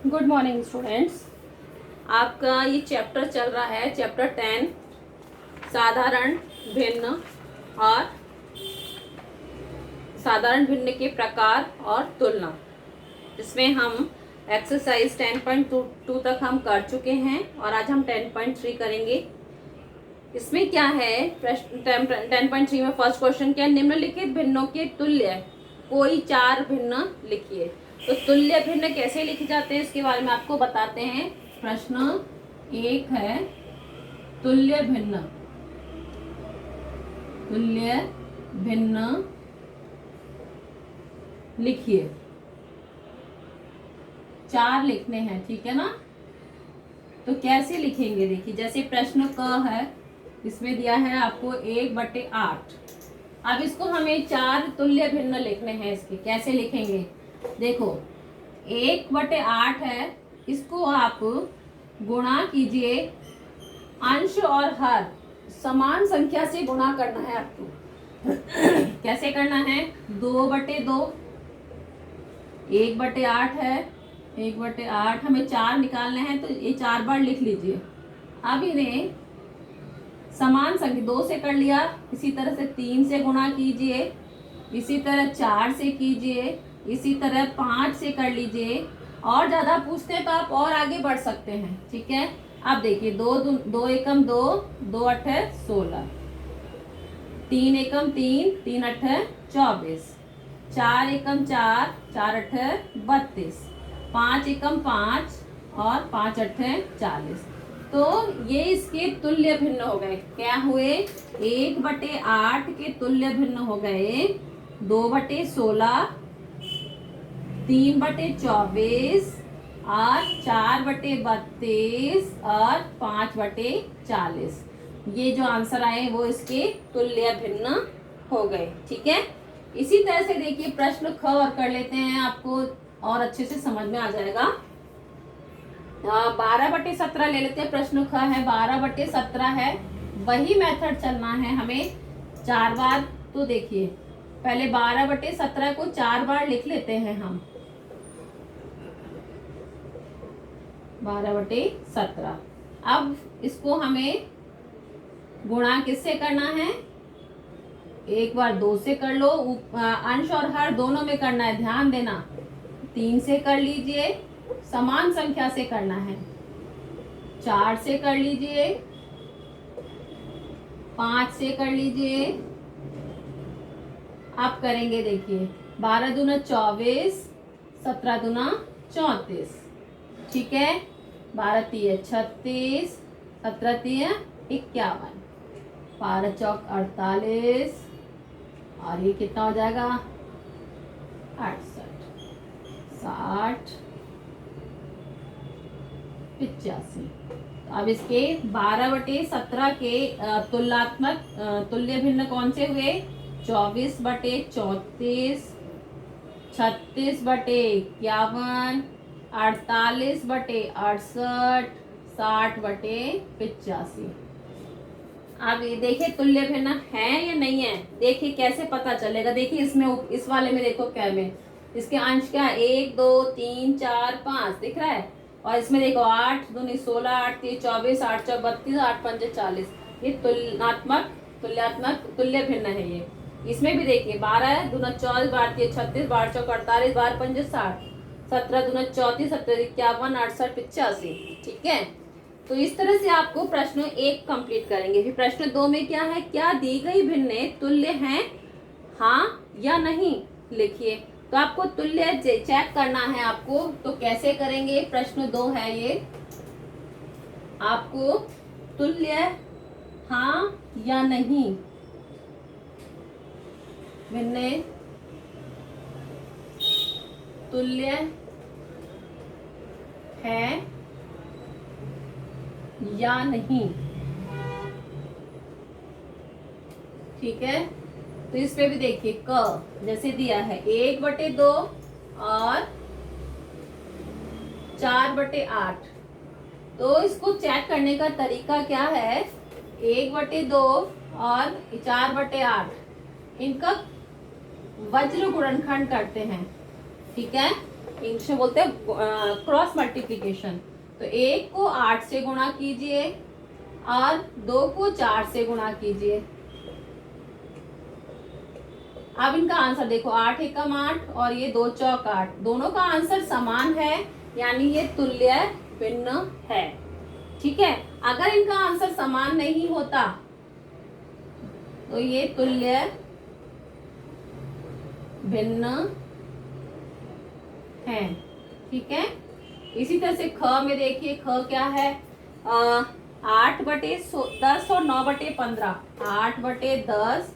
Good morning students. आपका ये chapter चल रहा है चैप्टर 10 साधारण भिन्न और साधारण भिन्न के प्रकार और तुलना। इसमें हम एक्सरसाइज 10.2 तक हम कर चुके हैं और आज हम 10.3 करेंगे। इसमें क्या है, प्रश्न 10.3 में फर्स्ट क्वेश्चन क्या है, निम्नलिखित भिन्नों के तुल्य कोई चार भिन्न लिखिए। तो तुल्य भिन्न कैसे लिखे जाते हैं इसके बारे में आपको बताते हैं। प्रश्न एक है तुल्य भिन्न। तुल्य भिन्न लिखिए, चार लिखने हैं, ठीक है ना। तो कैसे लिखेंगे, देखिए जैसे प्रश्न क है, इसमें दिया है आपको 1/8। अब इसको हमें चार तुल्य भिन्न लिखने हैं। इसके कैसे लिखेंगे, देखो 1/8 है, इसको आप गुणा कीजिए, अंश और हर समान संख्या से गुणा करना है आपको। कैसे करना है, 2/2, 1/8 है, 1/8 हमें चार निकालने हैं, तो ये 4 बार लिख लीजिए। अब इन्हें समान संख्या 2 से कर लिया, इसी तरह से 3 से गुणा कीजिए, इसी तरह 4 से कीजिए, इसी तरह 5 से कर लीजिए। और ज्यादा पूछते हैं तो आप और आगे बढ़ सकते हैं, ठीक है। अब देखिए 2 एकम 2, 2 8 16, 3 एकम 3, 3 8 24, 4 एकम 4, 4 8 32, 5 एकम 5 और 5 8 40। तो ये इसके तुल्य भिन्न हो गए। क्या हुए, 1/8 के तुल्य भिन्न हो गए 2/16, 3/24 और 4/32 और 5/40। ये जो आंसर आए वो इसके तुल्य भिन्न हो गए, ठीक है। इसी तरह से देखिए प्रश्न ख और कर लेते हैं, आपको और अच्छे से समझ में आ जाएगा। 12/17 ले लेते हैं। प्रश्न ख है 12/17 है, वही मेथड चलना है हमें 4 बार। तो देखिए पहले 12/17 को 4 बार लिख लेते हैं हम। 12/17, अब इसको हमें गुणा किससे करना है, एक बार 2 से कर लो, अंश और हर दोनों में करना है, ध्यान देना। 3 से कर लीजिए, समान संख्या से करना है, 4 से कर लीजिए, 5 से कर लीजिए। आप करेंगे, देखिए 12 दूना 24, 17 दूना 34, ठीक है। 12 तिया 36, 17 तिया 51, 12 चौक 48 और ये कितना हो जाएगा 68, 60, 85। अब इसके 12/17 के तुलनात्मक तुल्य भिन्न कौन से हुए, 24/34, 36/51, 48/68, 60/85। अब ये देखिए तुल्य भिन्न है या नहीं है, देखिए कैसे पता चलेगा। देखिए इसमें इस वाले में देखो क्या में इसके अंश क्या है, 1 2 3 4 5 दिख रहा है। और इसमें देखो 8 दूनी 16, 8 3 24, 8 4 32, 8 5 40। ये तुल्यात्मक तुल्य भिन्न है ये। इसमें भी देखिए 12 दूना 24, 12 3 36, 12 चौक 48, 12 5 60, 17 दूना 34, 17 51, 68 85, ठीक है। तो इस तरह से आपको प्रश्न 1 कंप्लीट करेंगे। फिर प्रश्न 2 में क्या है, क्या दी गई भिन्ने तुल्य हैं, हाँ या नहीं, लिखिए। तो आपको तुल्य चेक करना है आपको, तो कैसे करेंगे, प्रश्न 2 है ये। आपको तुल्य हाँ या नहीं, भिन्ने तुल्य है या नहीं, ठीक है। तो इस पे भी देखिए क जैसे दिया है 1/2 और 4/8। तो इसको चेक करने का तरीका क्या है, 1/2 और 4/8 इनका वज्र गुणनखंड करते हैं, ठीक है। इंग्लिश में बोलते हैं क्रॉस मल्टीप्लीकेशन। तो 1 को 8 से गुणा कीजिए और 2 को 4 से गुणा कीजिए। अब इनका आंसर देखो, 8 एकम 8 और ये 2 चौक 8, दोनों का आंसर समान है, यानी ये तुल्य भिन्न है। ठीक है, अगर इनका आंसर समान नहीं होता तो ये तुल्य भिन्न है। ठीक है, इसी तरह से ख में देखिए, ख क्या है, 8/10 और 9/15, 8/10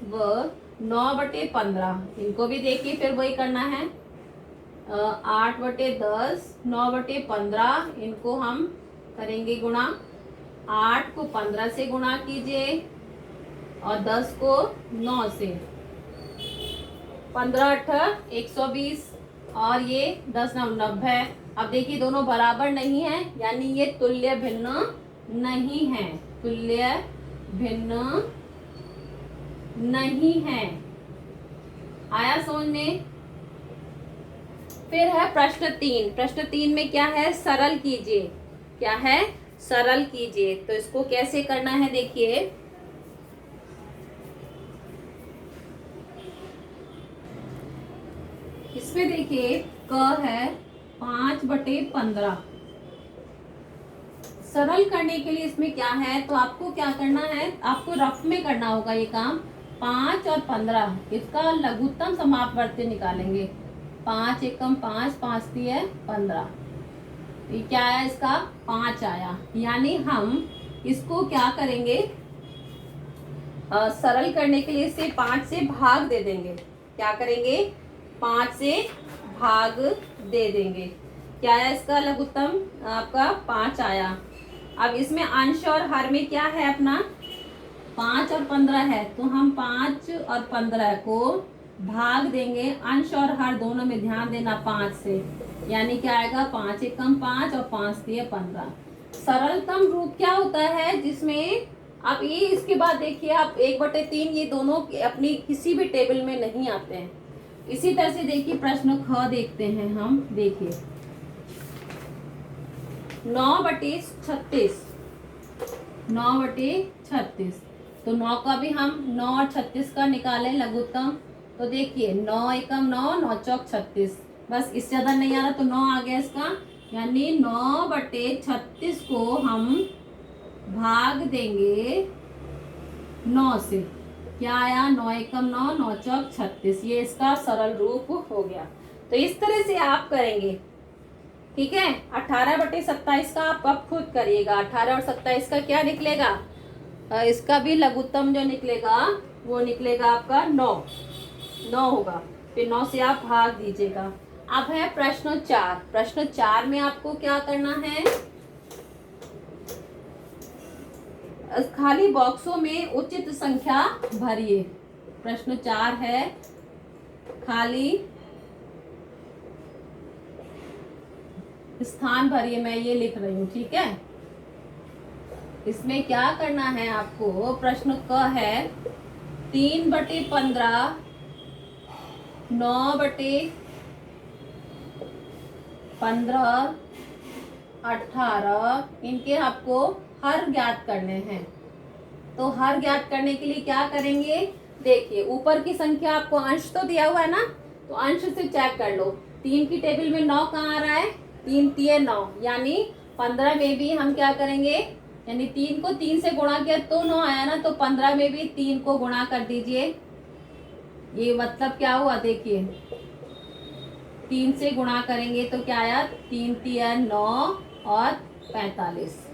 व 9/15, इनको भी देखिए फिर वही करना है, 8/10 9/15, इनको हम करेंगे गुणा। 8 को 15 से गुणा कीजिए और 10 को 9 से, 15×8 120 और ये 10×9 90। अब देखिए दोनों बराबर नहीं है, यानी ये तुल्य भिन्न नहीं है, तुल्य भिन्न नहीं है। आया समझ में? फिर है प्रश्न 3। प्रश्न 3 में क्या है, सरल कीजिए। क्या है, सरल कीजिए। तो इसको कैसे करना है देखिए, इसमें देखिए क है 5/15। सरल करने के लिए इसमें क्या है, तो आपको क्या करना है, आपको रफ में करना होगा ये काम। 5 और 15, इसका लघुत्तम समापवर्ती निकालेंगे। 5 एकम 5, 5 तिय 15, ये क्या आया, इसका 5 आया। यानी हम इसको क्या करेंगे, सरल करने के लिए इसे 5 से भाग दे देंगे। क्या करेंगे, 5 से भाग दे देंगे। क्या आया, इसका लघुत्तम आपका 5 आया। अब इसमें अंश और हर में क्या है अपना, 5 और 15 है, तो हम 5 और 15 को भाग देंगे अंश और हर दोनों में, ध्यान देना 5 से, यानी क्या आएगा, 5 एकम 5 और 5 तिय 15। सरलतम रूप क्या होता है जिसमें आप ये, इसके बाद देखिए आप 1/3, ये दोनों अपनी किसी भी टेबल में नहीं आते हैं। इसी तरह से देखिए प्रश्न ख देखते हैं हम, देखिए 9/36, 9/36, तो 9 का भी हम 9 और 36 का निकालें लघुत्तम। तो देखिए 9 एकम 9, 9 चौक 36, बस इससे ज़्यादा नहीं आ रहा तो 9 आ गया इसका, यानी 9/36 को हम भाग देंगे 9 से। क्या आया, 9 एकम 9, 9 चौक 36, ये इसका सरल रूप हो गया। तो इस तरह से आप करेंगे। ठीक है, 18/27 का आप अब खुद करिएगा। 18 और 27 का क्या निकलेगा, इसका भी लघुत्तम जो निकलेगा वो निकलेगा आपका 9 होगा। फिर 9 से आप भाग दीजिएगा। अब है प्रश्न 4। प्रश्न 4 में आपको क्या करना है, खाली बॉक्सों में उचित संख्या भरिए। प्रश्न 4 है, खाली स्थान भरिए, मैं ये लिख रही हूँ। ठीक है, इसमें क्या करना है आपको, प्रश्न क है 3/15, 9/15, 18, इनके आपको हर ज्ञात करने हैं। तो हर ज्ञात करने के लिए क्या करेंगे, देखिए ऊपर की संख्या आपको अंश तो दिया हुआ है ना, तो अंश से चेक कर लो। 3 की टेबल में 9 कहाँ आ रहा है, 3 तिय 9, यानी 15 में भी हम क्या करेंगे, यानी 3 को 3 से गुणा किया तो 9 आया ना, तो 15 में भी 3 को गुणा कर दीजिए। ये मतलब क्या हुआ, देखिए 3 से गुणा करेंगे तो क्या आया, 3 तिय 9 और 45,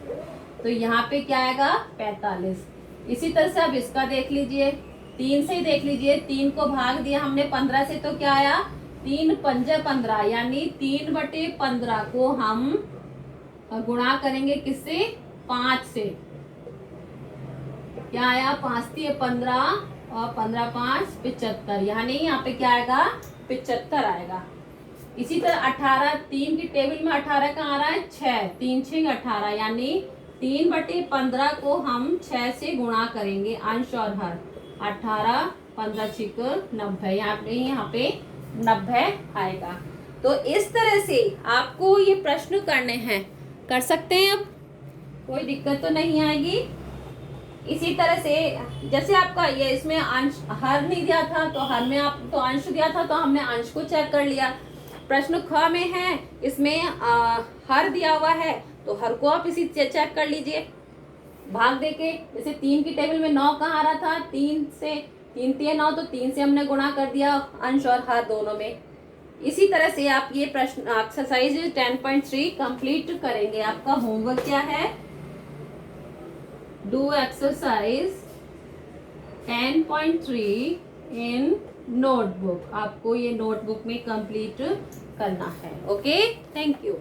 तो यहाँ पे क्या आएगा 45। इसी तरह से अब इसका देख लीजिए, 3 से ही देख लीजिए, 3 को भाग दिया हमने 15 से, तो क्या आया 3 पंजे 15, यानी 3/15 को हम गुणा करेंगे किससे, 5 से। क्या आया, 5 तिय 15 और 15 5 75, यानी यहाँ पे क्या आएगा 75 आएगा। इसी तरह 18, 3 की टेबल में 18 कहाँ आ रहा है, 6, 3 6 18, यानी 3/15 को हम 6 से गुणा करेंगे अंश और हर। 18 15 6 90, यहाँ पे 90 आएगा। तो इस तरह से आपको ये प्रश्न करने हैं, कर सकते हैं, अब कोई दिक्कत तो नहीं आएगी। इसी तरह से जैसे आपका ये इसमें अंश हर नहीं दिया था तो हर में आप तो अंश दिया था तो हमने अंश को चेक कर लिया। प्रश्न ख में है, इसमें हर दिया हुआ है तो हर को आप इसी चेक कर लीजिए भाग देके। जैसे 3 की टेबल में 9 कहाँ आ रहा था, 3 से 3 3 9, तो 3 से हमने गुणा कर दिया अंश और हर दोनों में। इसी तरह से आप ये प्रश्न एक्सरसाइज 10.3 कंप्लीट करेंगे। आपका होमवर्क क्या है, डू एक्सरसाइज 10.3 इन नोटबुक। आपको ये नोटबुक में कंप्लीट करना है। Okay, thank you.